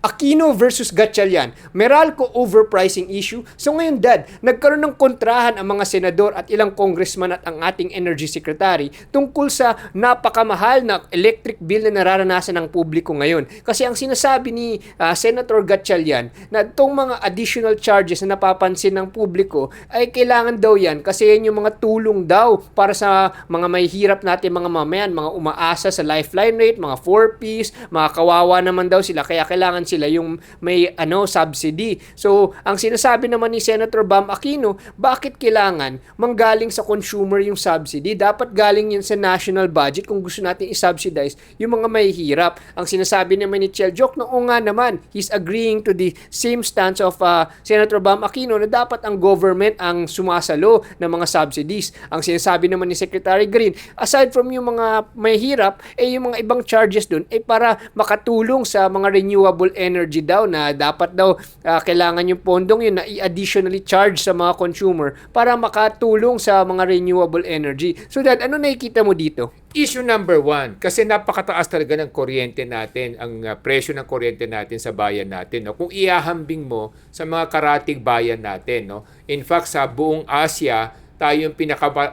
Aquino versus Gatchalian, Meralco overpricing issue. So ngayon, Dad, nagkaroon ng kontrahan ang mga senador at ilang congressman at ang ating energy secretary tungkol sa napakamahal na electric bill na nararanasan ng publiko ngayon. Kasi ang sinasabi ni Senator Gatchalian na itong mga additional charges na napapansin ng publiko ay kailangan daw yan kasi yan yung mga tulong daw para sa mga may hirap natin mga mamayan, mga umaasa sa lifeline rate, mga 4Ps, mga kawawa naman daw sila kaya kailangan sila yung may subsidy. So, ang sinasabi naman ni Senator Bam Aquino, bakit kailangan manggaling sa consumer yung subsidy? Dapat galing yan sa national budget kung gusto natin i-subsidize yung mga may hirap. Ang sinasabi naman ni Chel Jokno, o nga naman, he's agreeing to the same stance of Senator Bam Aquino na dapat ang government ang sumasalo ng mga subsidies. Ang sinasabi naman ni Secretary Green, aside from yung mga may hirap, yung mga ibang charges dun para makatulong sa mga renewable energy daw na dapat daw kailangan yung pondong yun na i-additionally charge sa mga consumer para makatulong sa mga renewable energy. So Dad, ano nakikita mo dito? Issue number 1, kasi napakataas talaga ng kuryente natin, ang presyo ng kuryente natin sa bayan natin. No? Kung iahambing mo sa mga karatig bayan natin, no? In fact, sa buong Asia, tayo yung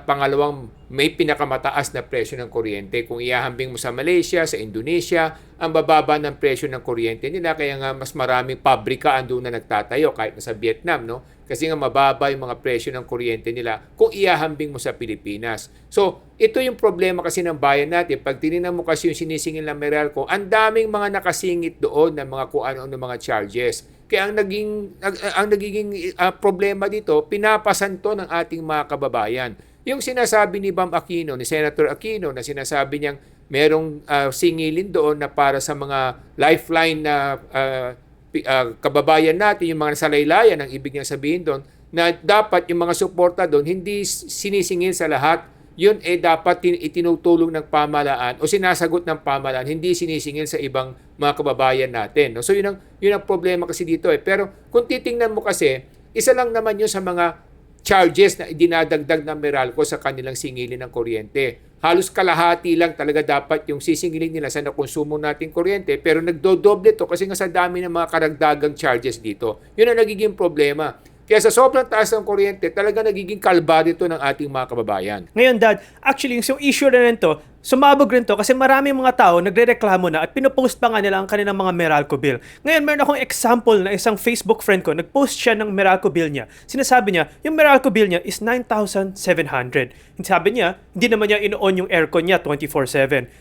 pangalawang may pinakamataas na presyo ng kuryente. Kung iahambing mo sa Malaysia, sa Indonesia, ang bababa ng presyo ng kuryente nila, kaya nga mas maraming pabrika andun na nagtatayo, kahit na sa Vietnam, no? Kasi nga mababa yung mga presyo ng kuryente nila kung iahambing mo sa Pilipinas. So, ito yung problema kasi ng bayan natin. Pag tinignan mo kasi yung sinisingil ng Meralco, ang daming mga nakasingit doon ng mga kung ano ng mga charges. Kaya ang nagiging problema dito, pinapasan to ng ating mga kababayan. Yung sinasabi ni Bam Aquino, ni Senator Aquino, na sinasabi niyang merong singilin doon na para sa mga lifeline na kababayan natin, yung mga salaylayan, ang ibig niya sabihin doon, na dapat yung mga suporta doon, hindi sinisingil sa lahat. Yun dapat itinutulong ng pamahalaan o sinasagot ng pamahalaan, hindi sinisingil sa ibang mga kababayan natin. No? So yun ang problema kasi dito. Pero kung titingnan mo kasi, isa lang naman yun sa mga charges na dinadagdag ng Meralco sa kanilang singilin ng kuryente. Halos kalahati lang talaga dapat yung sisingilin nila sa nakonsumo nating kuryente, pero nagdodoble to kasi nga sa dami ng mga karagdagang charges dito. Yun ang nagiging problema. Kaya sa sobrang taas ng kuryente, talaga nagiging kalbaryo ito ng ating mga kababayan. Ngayon, Dad, actually, yung issue na rin to, sumabog rin to kasi maraming mga tao nagre-reklamo na at pinopost pa nga nila ang kanilang mga Meralco bill. Ngayon, meron akong example na isang Facebook friend ko, nagpost siya ng Meralco bill niya. Sinasabi niya, yung Meralco bill niya is 9,700. Sabi niya, hindi naman niya in-on yung aircon niya 24/7.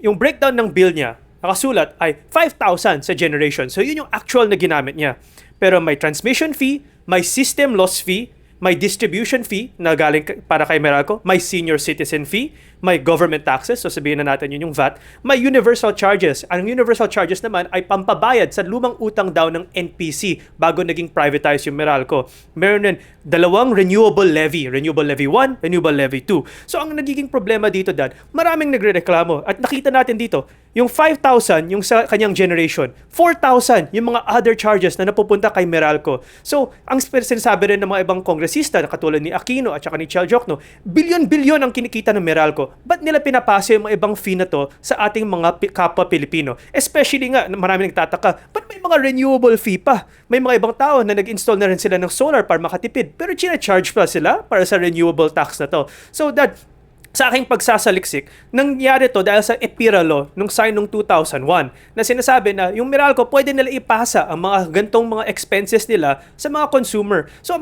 Yung breakdown ng bill niya, nakasulat ay 5,000 sa generation. So, yun yung actual na ginamit niya. Pero may transmission fee, may system loss fee, may distribution fee na galing para kay Meralco, may senior citizen fee, may government taxes, so sabihin na natin yun yung VAT, may universal charges. Ang universal charges naman ay pampabayad sa lumang utang daw ng NPC bago naging privatized yung Meralco. Meron din dalawang renewable levy 1, renewable levy 2. So ang nagiging problema dito, Dad, maraming nagrereklamo at nakita natin dito, yung 5,000 yung sa kanyang generation, 4,000 yung mga other charges na napupunta kay Meralco. So ang sinasabi rin ng mga ibang kongresista katulad ni Aquino at saka ni Chel Jokno, bilyon-bilyon ang kinikita ng Meralco. Ba't nila pinapasa yung mga ibang fee na to sa ating mga kapwa Pilipino? Especially nga, marami nagtataka, ba't may mga renewable fee pa? May mga ibang tao na nag-install na rin sila ng solar para makatipid. Pero charge pa sila para sa renewable tax na to. So that, sa aking pagsasaliksik, nangyari to dahil sa EPIRA law nung sign nung 2001 na sinasabi na yung Meralco pwede nila ipasa ang mga gantong mga expenses nila sa mga consumer. So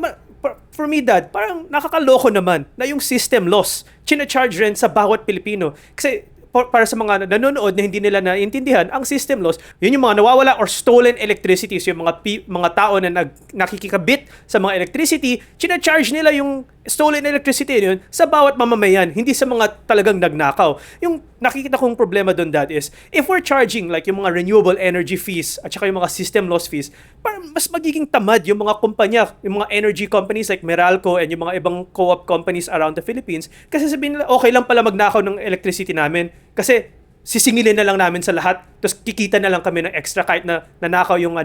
for me, Dad, parang nakakaloko naman na yung system loss china-charge rin sa bawat Pilipino. Kasi para sa mga nanonood na hindi nila naiintindihan, ang system loss, yun yung mga nawawala or stolen electricity. So yung mga tao na nakikikabit sa mga electricity, china-charge nila yung stolen electricity yun sa bawat mamamayan, hindi sa mga talagang nagnakaw. Yung nakikita kong problema doon, Dad, is if we're charging like yung mga renewable energy fees at saka yung mga system loss fees, parang mas magiging tamad yung mga kumpanya, yung mga energy companies like Meralco and yung mga ibang co-op companies around the Philippines, kasi sabihin nila, okay lang pala magnakaw ng electricity namin kasi sisingilin na lang namin sa lahat, tapos kikita na lang kami ng extra kahit na nanakaw yung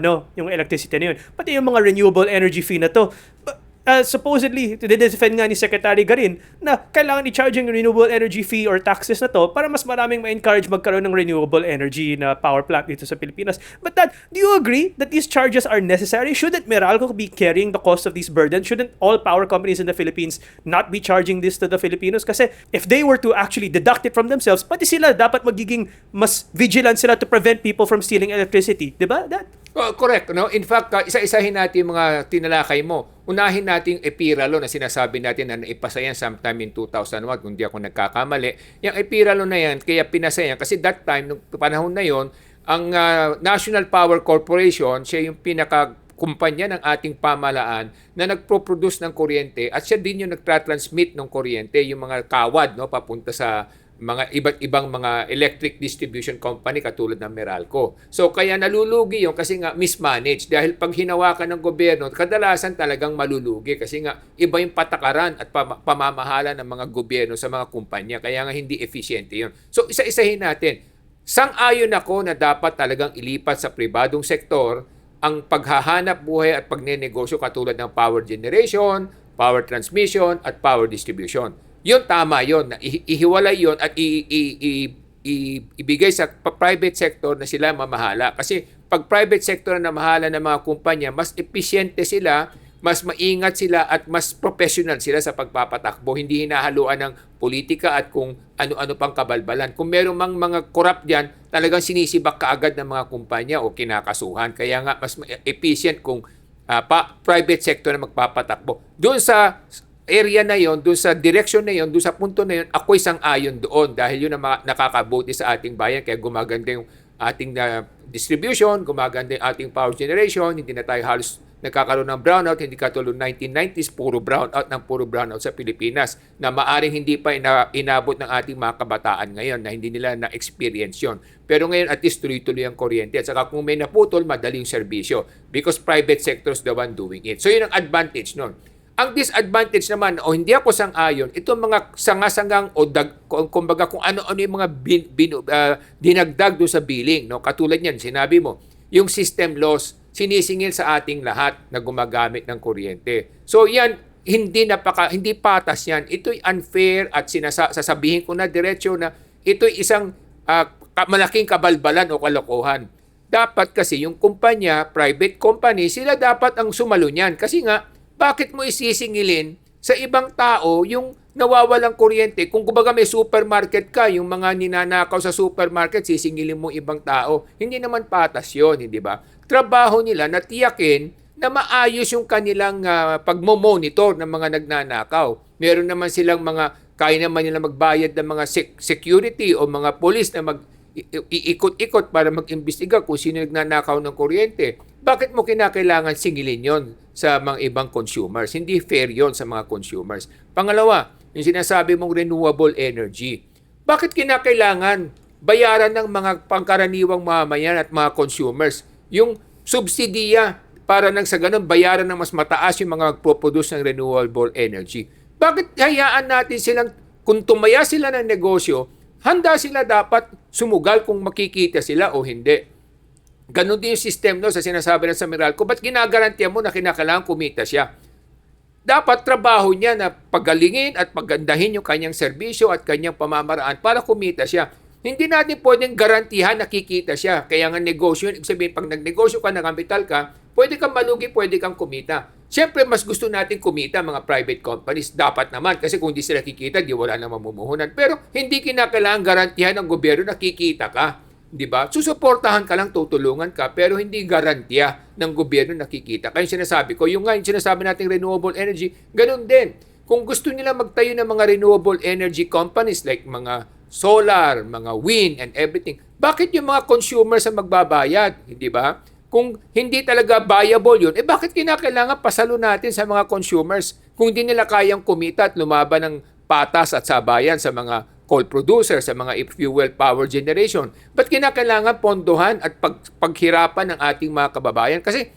electricity na yun. Pati yung mga renewable energy fee na to, supposedly, defend nga ni Secretary Garin na kailangan i-charge yung renewable energy fee or taxes na to para mas maraming ma-encourage magkaroon ng renewable energy na power plant dito sa Pilipinas. But Dad, do you agree that these charges are necessary? Shouldn't Meralco be carrying the cost of these burdens? Shouldn't all power companies in the Philippines not be charging this to the Filipinos? Kasi if they were to actually deduct it from themselves, pati sila dapat magiging mas vigilant sila to prevent people from stealing electricity. Diba, Dad? Oh, correct. No? In fact, isa-isahin natin yung mga tinalakay mo. Unahin natin yung EPIRA law na sinasabi natin na naipasa yan sometime in 2001, kung di ako nagkakamali. Yung EPIRA law na yan, kaya pinasa yan. Kasi that time, nung panahon na yon, ang National Power Corporation, siya yung pinaka-kumpanya ng ating pamalaan na nagpo-produce ng kuryente at siya din yung nagtra-transmit ng kuryente, yung mga kawad, no, papunta sa mga iba't ibang mga electric distribution company katulad ng Meralco. So kaya nalulugi yun kasi nga mismanaged dahil pag hinawakan ng gobyerno, kadalasan talagang malulugi kasi nga iba yung patakaran at pamamahala ng mga gobyerno sa mga kumpanya kaya nga hindi efficient yun. So isa-isahin natin. Sang-ayon ako na dapat talagang ilipat sa pribadong sektor ang paghahanap buhay at pagnenegosyo katulad ng power generation, power transmission at power distribution. Yun, tama yun. Ihiwalay yun at ibigay sa private sector na sila mamahala. Kasi pag private sector na mahala ng mga kumpanya, mas episyente sila, mas maingat sila at mas professional sila sa pagpapatakbo. Hindi hinahaluan ng politika at kung ano-ano pang kabalbalan. Kung meron mang mga corrupt diyan, talagang sinisibak kaagad ng mga kumpanya o kinakasuhan. Kaya nga mas efficient kung private sector na magpapatakbo. Doon sa area na yon, doon sa direction na yon, doon sa punto na yon, ako'y sang-ayon doon dahil yun ang nakakabuti sa ating bayan kaya gumaganda yung ating distribution, gumaganda yung ating power generation, hindi na tayo halos nagkakaroon ng brownout, hindi katulad 1990s, puro brownout sa Pilipinas na maaring hindi pa inabot ng ating mga kabataan ngayon na hindi nila na-experience yon. Pero ngayon at least tuloy-tuloy ang kuryente at saka kung may naputol, madaling serbisyo because private sector is the one doing it. So yun ang advantage nun. Ang disadvantage naman, o hindi ako sang-ayon, itong mga sanga-sangang o kumbaga kung ano-ano yung mga dinagdag doon sa billing. No? Katulad niyan, sinabi mo, yung system loss, sinisingil sa ating lahat na gumagamit ng kuryente. So yan, hindi patas yan. Ito'y unfair at sasabihin ko na diretsyo na ito'y isang malaking kabalbalan o kalokohan. Dapat kasi yung kumpanya, private company, sila dapat ang sumalo niyan. Kasi nga, bakit mo isisingilin sa ibang tao yung nawawalang kuryente? Kung kumbaga may supermarket ka, yung mga ninanakaw sa supermarket, sisingilin mo ibang tao. Hindi naman patas yun, hindi ba? Trabaho nila na tiyakin na maayos yung kanilang pagmo-monitor ng mga nagnanakaw. Meron naman silang kaya naman nila magbayad ng mga security o mga police na iikot-ikot para mag-imbestiga kung sino nagnanakaw ng kuryente. Bakit mo kinakailangan singilin yon sa mga ibang consumers? Hindi fair yon sa mga consumers. Pangalawa, yung sinasabi mong renewable energy. Bakit kinakailangan bayaran ng mga pangkaraniwang mamamayan at mga consumers yung subsidiya para nang sa ganun bayaran ng mas mataas yung mga magpo-produce ng renewable energy? Bakit hayaan natin silang, kung tumaya sila ng negosyo, handa sila dapat sumugal kung makikita sila o hindi. Ganon din yung system no, sa sinasabi ng sa Meralco. Ba't ginagarantiya mo na kinakailangan kumita siya? Dapat trabaho niya na pagalingin at pagandahin yung kanyang serbisyo at kanyang pamamaraan para kumita siya. Hindi natin pwedeng garantihan na kikita siya. Kaya nga negosyo, ibig sabihin pag nagnegosyo ka, nakapital ka, pwede kang malugi, pwede kang kumita. Siyempre, mas gusto natin kumita mga private companies. Dapat naman kasi kung di sila kikita, di wala nang mamumuhunan. Pero hindi kinakailangan garantihan ng gobyerno na kikita ka. Di ba? Susuportahan ka lang, tutulungan ka, pero hindi garantiya ng gobyerno nakikita. Kaya sinasabi ko, yung sinasabi nating renewable energy, ganun din. Kung gusto nila magtayo ng mga renewable energy companies like mga solar, mga wind and everything, bakit yung mga consumers ang magbabayad? Di ba? Kung hindi talaga viable yun, bakit kinakailangan pasalo natin sa mga consumers kung hindi nila kayang kumita at lumaban ng patas at sabayan sa mga coal producer, sa mga fuel power generation? Ba't kinakailangan pondohan at paghirapan ng ating mga kababayan? Kasi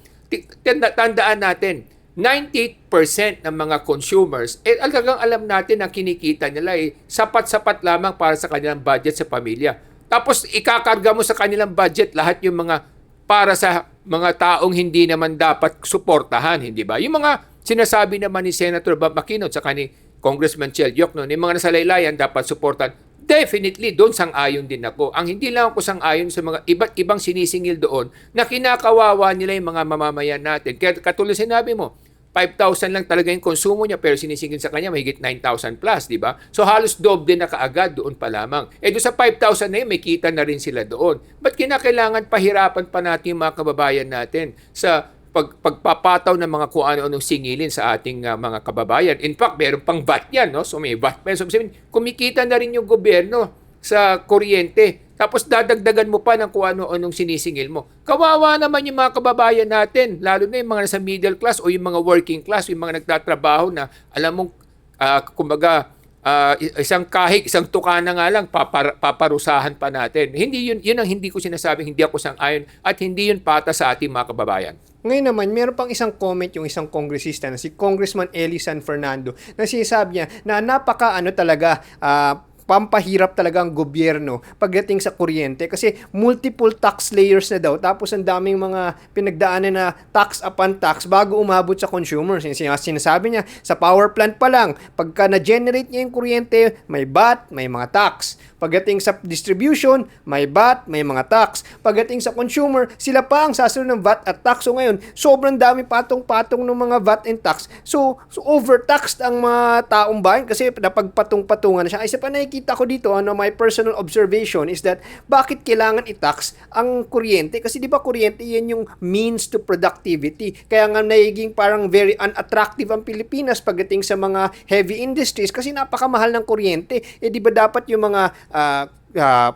tandaan natin, 90% ng mga consumers, talagang alam natin ang kinikita nila sapat-sapat lamang para sa kanilang budget sa pamilya. Tapos ikakarga mo sa kanilang budget lahat yung mga para sa mga taong hindi naman dapat suportahan, hindi ba? Yung mga Sinasabi naman ni Senator Bob Aquino at saka ni Congressman Chel Diokno, yung mga nasalaylayan dapat suportan. Definitely, doon sang-ayon din ako. Ang hindi lang ako sang-ayon sa mga iba't ibang sinisingil doon na kinakawawa nila yung mga mamamayan natin. Kaya katulad sinabi mo, 5,000 lang talaga yung konsumo niya pero sinisingil sa kanya mahigit 9,000 plus, di ba? So halos doble na kaagad doon pa lamang. Doon sa 5,000 na yun, may kita na rin sila doon. Ba't kinakailangan pahirapan pa natin yung mga kababayan natin sa pagpapataw ng mga kung ano-anong singilin sa ating mga kababayan? In fact, meron pang VAT yan, no? So may VAT pa. So, kumikita na rin yung gobyerno sa kuryente. Tapos dadagdagan mo pa ng kung ano-anong sinisingil mo. Kawawa naman yung mga kababayan natin, lalo na yung mga nasa middle class o yung mga working class, yung mga nagtatrabaho na alam mong, kumbaga, isang kahig, isang tuka na nga lang, paparusahan pa natin. Hindi yun ang hindi ko sinasabing, hindi ako sang-ayon at hindi yun pata sa ating mga kababayan. Ngayon naman, meron pang isang comment yung isang kongresista na si Congressman Eli San Fernando na sinasabi niya na pampahirap talaga ang gobyerno pagdating sa kuryente kasi multiple tax layers na daw tapos ang daming mga pinagdaanan na tax upon tax bago umabot sa consumers. Sinasabi niya sa power plant pa lang, pagka na-generate niya yung kuryente, may VAT, may mga tax. Pagdating sa distribution, may VAT, may mga tax. Pagdating sa consumer, sila pa ang sasunod ng VAT at tax. So ngayon, sobrang dami patong-patong ng mga VAT and tax. So overtaxed ang mga taong bayan kasi napagpatong-patungan na siya. Isa pa nakikita ko dito, my personal observation is that bakit kailangan i-tax ang kuryente? Kasi di ba kuryente yan yung means to productivity. Kaya nga nagiging parang very unattractive ang Pilipinas pagdating sa mga heavy industries kasi napakamahal ng kuryente. Di ba dapat yung mga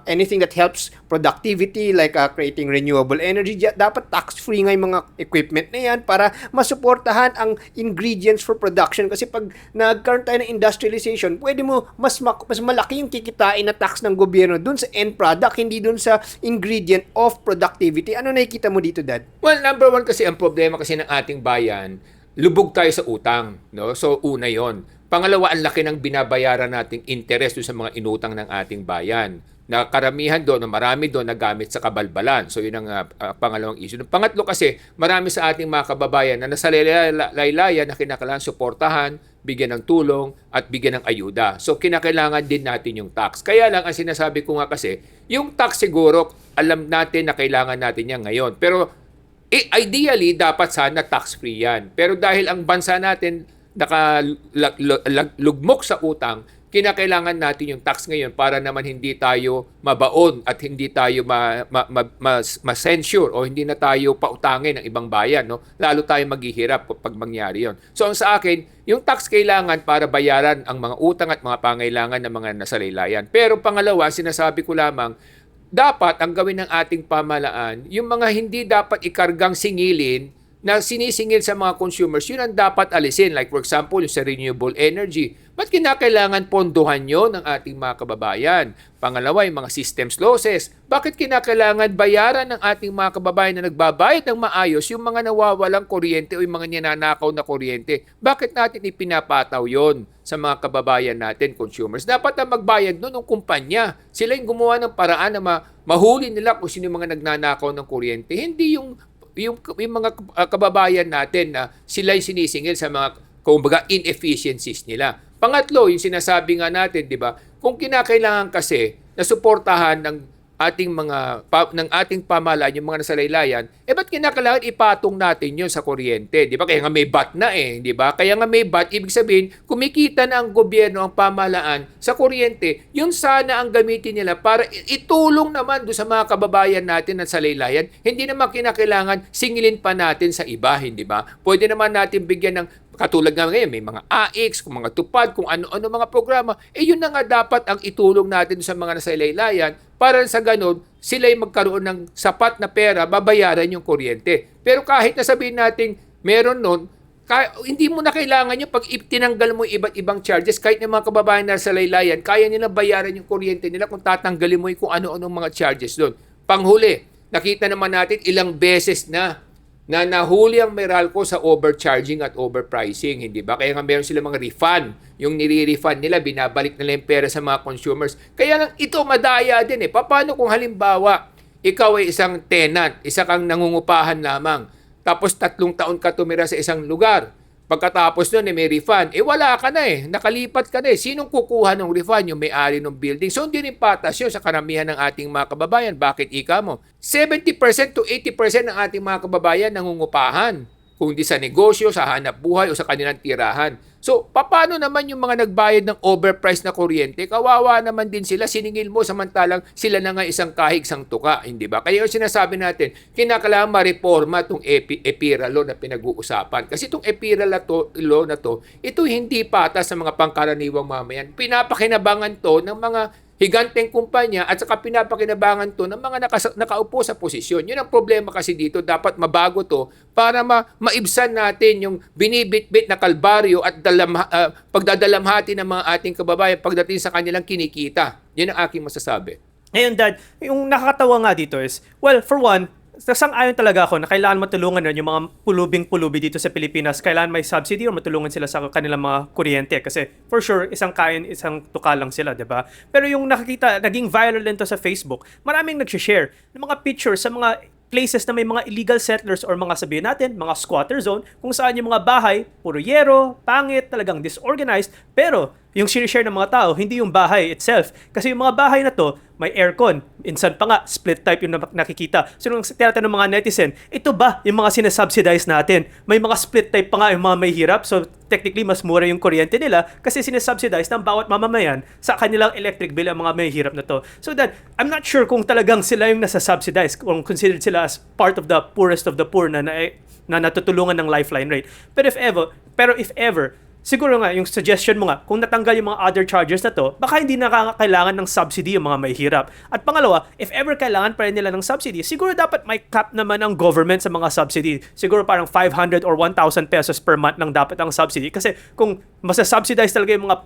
anything that helps productivity like creating renewable energy, dapat tax-free nga yung mga equipment na yan para masuportahan ang ingredients for production kasi pag nagkaroon tayo ng industrialization, pwede mo mas malaki yung kikitain na tax ng gobyerno dun sa end product, hindi dun sa ingredient of productivity. Ano nakikita mo dito, Dad? Well, number one kasi ang problema kasi ng ating bayan, lubog tayo sa utang, no? So una 'yon. Pangalawa, ang laki ng binabayaran nating interest sa mga inutang ng ating bayan. Na karamihan doon, marami doon nagamit sa kabalbalan. So yun ang pangalawang issue. Pangatlo kasi, marami sa ating mga kababayan na nasa laylayan na kinakailangan suportahan, bigyan ng tulong, at bigyan ng ayuda. So kinakailangan din natin yung tax. Kaya lang, ang sinasabi ko nga kasi, yung tax siguro, alam natin na kailangan natin yan ngayon. Pero ideally, dapat sana tax-free yan. Pero dahil ang bansa natin nakalugmok sa utang, kinakailangan natin yung tax ngayon para naman hindi tayo mabaon at hindi tayo ma-censure o hindi na tayo pautangin ng ibang bayan, no? Lalo tayo maghihirap pag mangyari yon. So ang sa akin, yung tax kailangan para bayaran ang mga utang at mga pangailangan ng mga nasalaylayan. Pero pangalawa, sinasabi ko lamang, dapat ang gawin ng ating pamahalaan, yung mga hindi dapat ikargang singilin na sinisingil sa mga consumers, yun ang dapat alisin. Like for example, yung sa renewable energy. Ba't kinakailangan pondohan yun ng ating mga kababayan? Pangalawa, yung mga systems losses. Bakit kinakailangan bayaran ng ating mga kababayan na nagbabayad ng maayos yung mga nawawalang kuryente o yung mga ninanakaw na kuryente? Bakit natin ipinapataw yon sa mga kababayan natin, consumers? Dapat na magbayad nun ng kumpanya. Sila yung gumawa ng paraan na mahuli nila kung sino yung mga nagnanakaw ng kuryente. Hindi yung mga kababayan natin na sila'y sinisingil sa mga kumbaga inefficiencies nila. Pangatlo, yung sinasabi nga natin, 'di ba? Kung kinakailangan kasi na suportahan ng ating pamahalaan yung mga nasalaylayan, ba't kinakailangan ipatong natin yun sa kuryente? Di ba? Kaya nga may VAT na di ba? Kaya nga may VAT, ibig sabihin, kumikita na ang gobyerno, ang pamahalaan sa kuryente, yun sana ang gamitin nila para itulong naman doon sa mga kababayan natin na salaylayan. Hindi naman kinakailangan singilin pa natin sa iba, hindi ba? Pwede naman natin bigyan ng katulad nga ngayon, may mga AX, kung mga tupad, kung ano-ano mga programa, yun na nga dapat ang itulong natin sa mga nasalaylayan para sa ganun, sila'y magkaroon ng sapat na pera, babayaran yung kuryente. Pero kahit nasabihin natin meron nun, hindi mo na kailangan yun pag tinanggal mo iba't ibang charges, kahit yung mga kababayan na nasalaylayan, kaya nila bayaran yung kuryente nila kung tatanggalin mo yung kung ano-ano mga charges doon. Panghuli, nakita naman natin ilang beses na nahuli ang Meralco sa overcharging at overpricing, hindi ba? Kaya nga meron sila mga refund. Yung nire-refund nila, binabalik nila yung pera sa mga consumers. Kaya lang ito madaya din Paano kung halimbawa, ikaw ay isang tenant, isa kang nangungupahan lamang, tapos 3 taon ka tumira sa isang lugar. Pagkatapos nun, may refund. Wala ka na Nakalipat ka na Sinong kukuha ng refund? Yung may-ari ng building. So, hindi rin patas yun sa karamihan ng ating mga kababayan. Bakit ika mo? 70% to 80% ng ating mga kababayan nangungupahan. Kung di sa negosyo, sa hanap buhay, o sa kanilang tirahan. So, paano naman yung mga nagbayad ng overpriced na kuryente? Kawawa naman din sila. Siningil mo samantalang sila na nga isang kahig, isang tuka. Hindi ba? Kaya yung sinasabi natin, kinakailangan ma-reforma itong EPIRA law na pinag-uusapan. Kasi itong EPIRA law na to, ito hindi patas sa mga pangkaraniwang mamayan. Pinapakinabangan to ng mga higanteng kumpanya at saka pinapakinabangan to ng mga nakaupo sa posisyon. Yun ang problema kasi dito. Dapat mabago to para maibsan natin yung binibitbit na kalbaryo at pagdadalamhati ng mga ating kababayan pagdating sa kanilang kinikita. Yun ang aking masasabi. Ngayon, Dad, yung nakakatawa nga dito is, well, for one, sang-ayon talaga ako na kailangan matulungan nun yung mga pulubing-pulubi dito sa Pilipinas. Kailangan may subsidy o matulungan sila sa kanilang mga kuryente. Kasi for sure, isang kain, isang tuka lang sila, di ba? Pero yung nakikita, naging viral din to sa Facebook, maraming nag-share ng mga pictures sa mga places na may mga illegal settlers or mga sabihin natin, mga squatter zone, kung saan yung mga bahay, puro yero, pangit, talagang disorganized, pero yung sinishare ng mga tao, hindi yung bahay itself. Kasi yung mga bahay na to, may aircon. Insan pa nga, split type yung nakikita. So nung tinatanong ng mga netizen, ito ba yung mga sinasubsidize natin? May mga split type pa nga yung mga may hirap. So technically, mas mura yung kuryente nila kasi sinasubsidize ng bawat mamamayan sa kanilang electric bill ang mga may hirap na to. So that, I'm not sure kung talagang sila yung nasa-subsidize, kung considered sila as part of the poorest of the poor na natutulungan ng lifeline rate. Pero if ever, siguro nga, yung suggestion mo nga, kung natanggal yung mga other charges na to, baka hindi na kailangan ng subsidy yung mga may hirap. At pangalawa, if ever kailangan pa rin nila ng subsidy, siguro dapat may cap naman ang government sa mga subsidy. Siguro parang 500 or 1,000 pesos per month lang dapat ang subsidy. Kasi kung masasubsidize talaga yung mga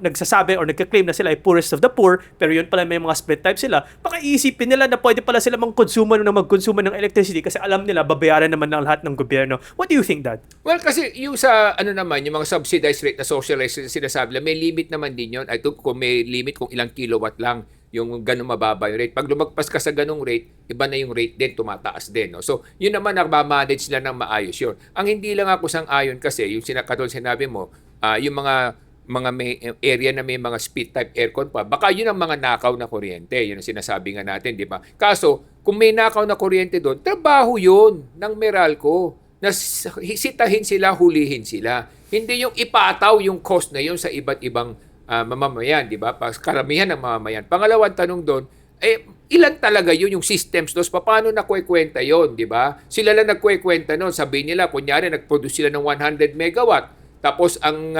nagsasabi or nagka-claim na sila ay poorest of the poor, pero yun pala may mga split type sila, baka iisipin nila na pwede pala sila mag-consume ng electricity kasi alam nila babayaran naman ng lahat ng gobyerno. What do you think, Dad? Well, kasi yung sa naman, yung mga subsidized rate na socialized sinasabi lang, may limit naman din yun. I think kung may limit kung ilang kilowatt lang yung ganun mababa yung rate. Pag lumagpas ka sa ganung rate, iba na yung rate din, tumataas din. No? So, yun naman, nagmamanage sila ng maayos yun. Ang hindi lang ako sang-ayon kasi, yung katulad sinabi mo, yung mga may area na may mga split type aircon pa, baka yun ang mga nakaw na kuryente. Yun ang sinasabi nga natin, di ba? Kaso, kung may nakaw na kuryente doon, trabaho yun ng Meralco. Na sitahin sila, hulihin sila. Hindi yung ipataw yung cost na yun sa iba't ibang mamamayan, di ba? Karamihan ng mamamayan. Pangalawang tanong doon, ilan talaga yun yung systems dos? Paano nakukwenta yun, di ba? Sila lang nagkukwenta nun. Sabihin nila, kunyari, nag-produce sila ng 100 megawatt. Tapos ang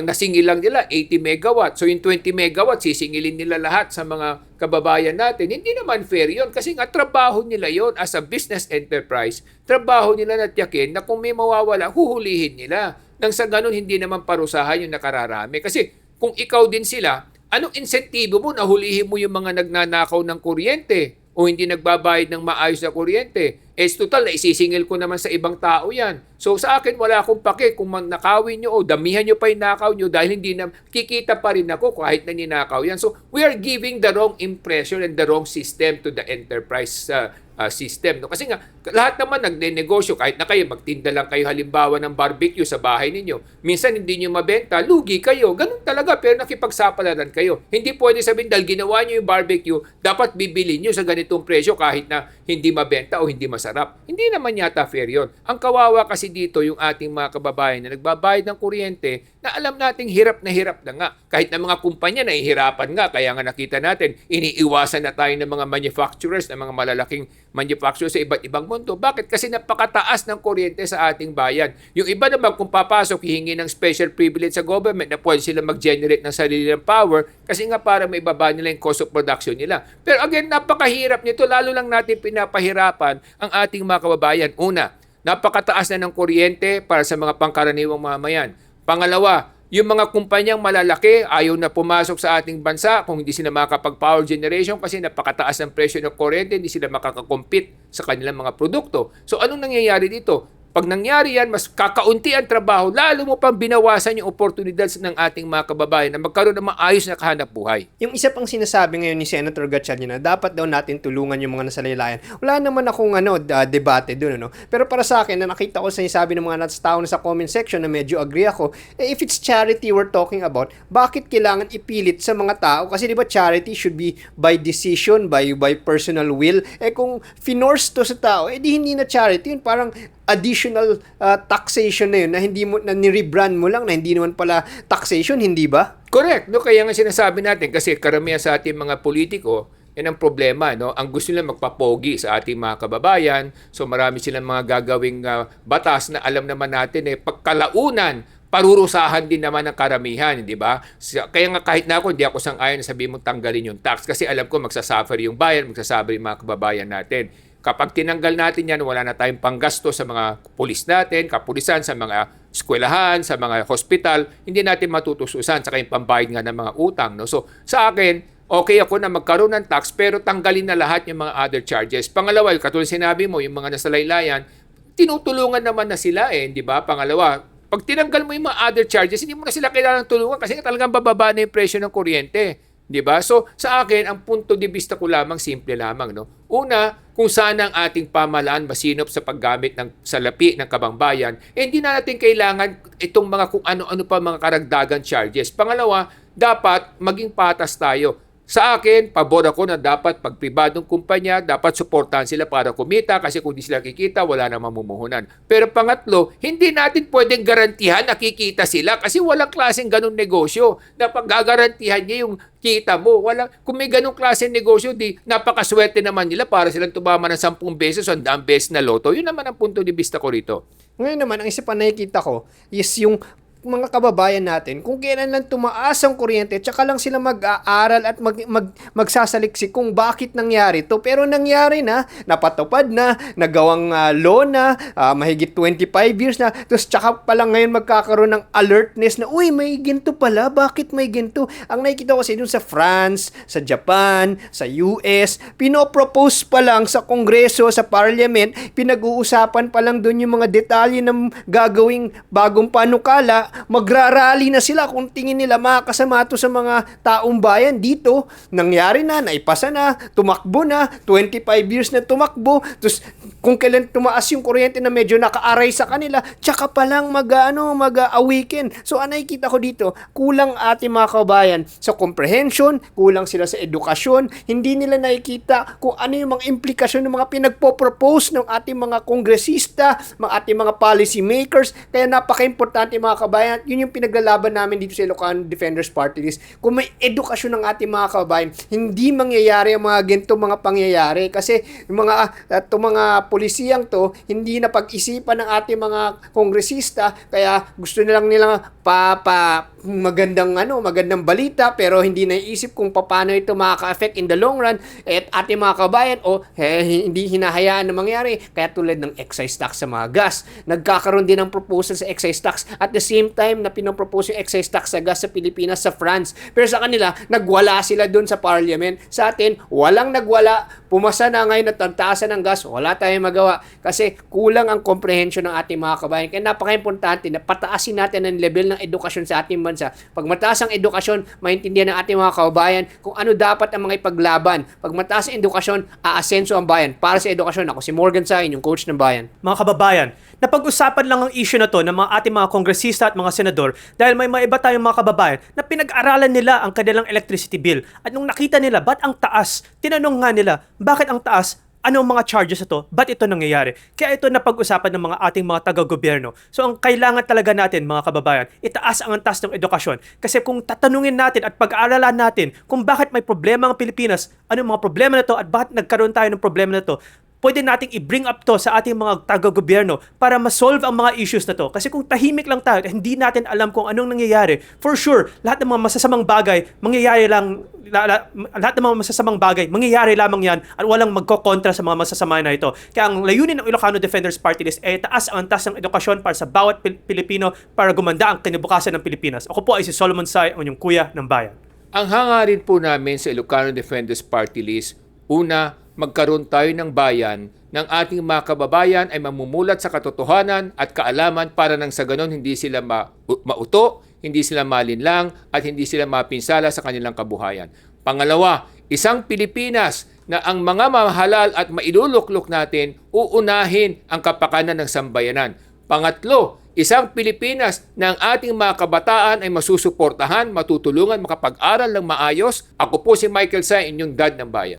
nasingil lang nila 80 megawatt. So yung 20 megawatt sisingilin nila lahat sa mga kababayan natin. Hindi naman fair 'yon kasi nga trabaho nila 'yon as a business enterprise. Trabaho nila na tiyakin na kung may mawawala, huhulihin nila. Nang sa ganun hindi naman parusahan yung nakararami. Kasi kung ikaw din sila, anong insentibo mo na hulihin mo yung mga nagnanakaw ng kuryente o hindi nagbabayad ng maayos na kuryente? Total, na isisingil ko naman sa ibang tao yan. So sa akin, wala akong pake kung nakawin nyo o damihan nyo pa yung nakaw nyo dahil hindi na kikita pa rin ako kahit na ninakaw yan. So we are giving the wrong impression and the wrong system to the enterprise system. No? Kasi nga, lahat naman nagne-negosyo, kahit na kayo, magtinda lang kayo halimbawa ng barbecue sa bahay ninyo. Minsan hindi nyo mabenta, lugi kayo. Ganun talaga, pero nakipagsapalaran kayo. Hindi pwede sabihin dahil ginawa nyo yung barbecue, dapat bibili nyo sa ganitong presyo kahit na hindi mabenta o hindi masarap. Hindi naman yata fair yun. Ang kawawa kasi dito yung ating mga kababayan na nagbabayad ng kuryente na alam nating hirap na nga. Kahit na mga kumpanya nahihirapan nga, kaya nga nakita natin, iniiwasan na tayo ng mga manufacturers, ng mga malalaking manufacturers sa iba't ibang mundo. Bakit? Kasi napakataas ng kuryente sa ating bayan. Yung iba naman kung papasok, hihingi ng special privilege sa government na pwede sila mag-generate ng sarili ng power kasi nga para may baba nila yung cost of production nila. Pero again, napakahirap nito. Lalo lang natin pinapahirapan ang ating mga kababayan. Una, napakataas na ng kuryente para sa mga pangkaraniwang mamamayan. Pangalawa, yung mga kumpanyang malalaki ayaw na pumasok sa ating bansa kung hindi sila makakapag-power generation kasi napakataas ng presyo ng kuryente, hindi sila makakakompete sa kanilang mga produkto. So anong nangyayari dito? pag nangyari yan, mas kakaunti ang trabaho, lalo mo pang binawasan yung oportunidad ng ating mga kababayan na magkaroon ng maayos na kahanap buhay. Yung isa pang sinasabi ngayon ni Senator Gatchalian na dapat daw natin tulungan yung mga nasa laylayan. Wala naman akong debate doon. Pero para sa akin, na nakita ko sa sinasabi ng mga tao na sa comment section na medyo agree ako, if it's charity we're talking about, bakit kailangan ipilit sa mga tao? Kasi di ba charity should be by decision, by personal will. Kung finorce to sa tao, di hindi na charity yun. Parang additional taxation na yun na hindi mo na ni-rebrand mo lang na hindi naman pala taxation, hindi ba? Correct. No, kaya nga sinasabi natin kasi karamihan sa ating mga politiko, yan ang problema, no? Ang gusto nila magpapogi sa ating mga kababayan. So marami silang mga gagawing batas na alam naman natin pagkalaunan, parurusahan din naman ng karamihan, di ba? Kaya nga kahit na ako, hindi ako sang-ayon na sabihin mong tanggalin yung tax kasi alam ko magsasuffer yung bayan, magsasuffer yung mga kababayan natin. Kapag tinanggal natin yan, wala na tayong panggasto sa mga pulis natin, kapulisan, sa mga eskwelahan, sa mga hospital, hindi natin matutususan sa kayong pambayad nga ng mga utang. No? So sa akin, okay ako na magkaroon ng tax pero tanggalin na lahat yung mga other charges. Pangalawa, katulad sinabi mo, yung mga nasa laylayan, tinutulungan naman na sila di ba? Pangalawa, pag tinanggal mo yung mga other charges, hindi mo na sila kailangang tulungan kasi talagang bababa na yung presyo ng kuryente. Di ba? So, sa akin, ang punto de vista ko lamang, simple lamang. No? Una, kung saan ang ating pamahalaan masinop sa paggamit ng salapi ng kabangbayan, hindi na natin kailangan itong mga kung ano-ano pa mga karagdagan charges. Pangalawa, dapat maging patas tayo. Sa akin, pabor ako na dapat pag pribadong kumpanya, dapat suportahan sila para kumita kasi kung di sila kikita, wala namang mamumuhunan. Pero pangatlo, hindi natin pwedeng garantihan na kikita sila kasi walang klaseng ganong negosyo na paggagarantihan niya yung kita mo. Kung may ganong klaseng negosyo, di napakaswerte naman nila para silang tumama ng 10 beses o 100 beses na loto. Yun naman ang punto de vista ko rito. Ngayon naman, ang isa pa nakikita ko is yung mga kababayan natin, kung kailan lang tumaas ang kuryente, tsaka lang sila mag-aaral at magsasaliksik kung bakit nangyari to. Pero nangyari na, napatupad na, nagawang law na, mahigit 25 years na, tapos tsaka pa lang ngayon magkakaroon ng alertness na, uy, may ginto pala, bakit may ginto? Ang nakikita ko kasi dun sa France, sa Japan, sa US, pinopropose pa lang sa Kongreso, sa Parliament, pinag-uusapan pa lang dun yung mga detalye ng gagawing bagong panukala, magrarally na sila kung tingin nila makakasama to sa mga taong bayan dito. Nangyari na, naipasa na, tumakbo na, 25 years na tumakbo, tapos kung kailan tumaas yung kuryente na medyo nakaaray sa kanila, tsaka pa lang mag-awaken. So, nakikita ko dito, kulang ating mga kabayan sa comprehension, kulang sila sa edukasyon, hindi nila nakikita kung ano yung mga implikasyon ng mga pinagpo-propose ng ating mga kongresista, ating mga policy makers. Kaya napaka-importante mga kabayan, yun yung pinaglalaban namin dito sa Ilocano Defenders Party List. Kung may edukasyon ng ating mga kabayan, hindi mangyayari ang mga ganito mga pangyayari. Kasi yung mga pulisiyang to, hindi na pag-isipan ng ating mga kongresista, kaya gusto nilang magandang balita, pero hindi naiisip kung paano ito makaka-affect in the long run at ating mga kabayan hindi hinahayaan na mangyari. Kaya tulad ng excise tax sa mga gas, nagkakaroon din ng proposal sa excise tax at the same time na pinopropose yung excise tax sa gas sa Pilipinas, sa France. Pero sa kanila, nagwala sila doon sa parliament. Sa atin, walang nagwala. Pumasa na ngayon at tantaasan ng gas, wala tayong magawa kasi kulang ang comprehension ng ating mga kabayan. Kaya napaka-importante na pataasin natin ang level ng edukasyon sa ating bansa. Pag mataas ang edukasyon, maintindihan ng ating mga kabayan kung ano dapat ang mga ipaglaban. Pag mataas ang edukasyon, aasenso ang bayan. Para sa edukasyon, ako si Morgan Sain, yung coach ng bayan. Mga kababayan, napag-usapan lang ang issue na to ng mga ating mga kongresista at mga senador dahil may iba tayong mga kababayan na pinag-aralan nila ang kanilang electricity bill. At nung nakita nila, ba't ang taas? Tinanong nga nila, bakit ang taas? Anong mga charges ito? Ba't ito nangyayari? Kaya ito napag-usapan ng mga ating mga taga-gobyerno. So ang kailangan talaga natin mga kababayan, itaas ang antas ng edukasyon. Kasi kung tatanungin natin at pag-aaralan natin kung bakit may problema ang Pilipinas, anong mga problema na to at bakit nagkaroon tayo ng problema na to, pwede nating i-bring up to sa ating mga taga-gobyerno para ma-solve ang mga issues na to. Kasi kung tahimik lang tayo at hindi natin alam kung anong nangyayari, for sure, lahat ng mga masasamang bagay, mangyayari lamang yan at walang magkokontra sa mga masasama na ito. Kaya ang layunin ng Ilocano Defenders Party List ay taas ang antas ng edukasyon para sa bawat Pilipino para gumanda ang kinabukasan ng Pilipinas. Ako po ay si Solomon Sai, ang inyong kuya ng bayan. Ang hangarin po namin sa Ilocano Defenders Party List, una, magkaroon tayo ng bayan ng ating mga kababayan ay mamumulat sa katotohanan at kaalaman para nang sa ganon hindi sila mauto, hindi sila malinlang at hindi sila mapinsala sa kanilang kabuhayan. Pangalawa, isang Pilipinas na ang mga mahalal at mailuluklok natin uunahin ang kapakanan ng sambayanan. Pangatlo, isang Pilipinas na ang ating mga kabataan ay masusuportahan, matutulungan, makapag-aral ng maayos. Ako po si Michael Sa, inyong dad ng bayan.